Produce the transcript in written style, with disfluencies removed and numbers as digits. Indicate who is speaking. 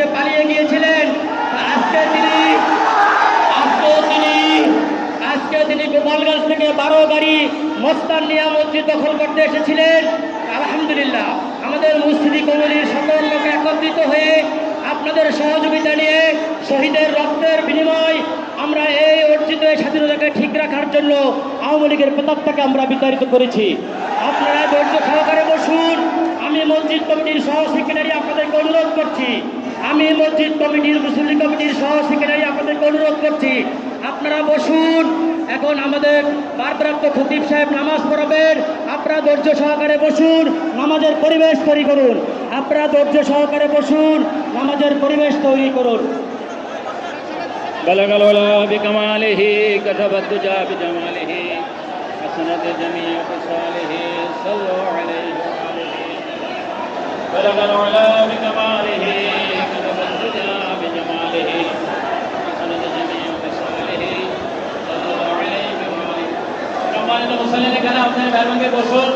Speaker 1: থেকে পালিয়ে গিয়েছিলেন। আজকে তিনি গোপালগঞ্জ থেকে 12 গাড়ি মস্তান নিয়ে মসজিদ দখল করতে এসেছিলেন। আলহামদুলিল্লাহ, আমাদের মুসলিম কমিটির সকল লোক একত্রিত হয়ে আপনাদের সহযোগিতা নিয়ে শহীদের রক্তের বিনিময় আমরা এই অর্জিত স্বাধীনতাকে ঠিক রাখার জন্য আওয়ামী লীগের পতাকাকে আমরা বিতাড়িত করেছি। আপনারা ধৈর্য সহকারে বসুন। আমি মসজিদ কমিটির সহ সেক্রেটারি আপনাদেরকে অনুরোধ করছি, মুসলিম কমিটির সহ সেক্রেটারি আপনাদেরকে অনুরোধ করছি, আপনারা বসুন। এখন আমাদের ভারপ্রাপ্ত খতিব সাহেব নামাজ পড়াবেন। আপনারা ধৈর্য সহকারে বসুন, নামাজের পরিবেশ তৈরি করুন। আপনারা ধৈর্য সহকারে বসুন, নামাজের পরিবেশ তৈরি করুন।
Speaker 2: بلغ العلا بكماله كتب الدجى بجماله حسنت جميع خصاله صلوا عليه وآله. بلغ العلا بكماله كتب الدجى بجماله حسنت جميع خصاله صلوا عليه وآله. সম্মানিত মুসল্লিরা, এখানে আপনারা মেহরবানি করে বসুন।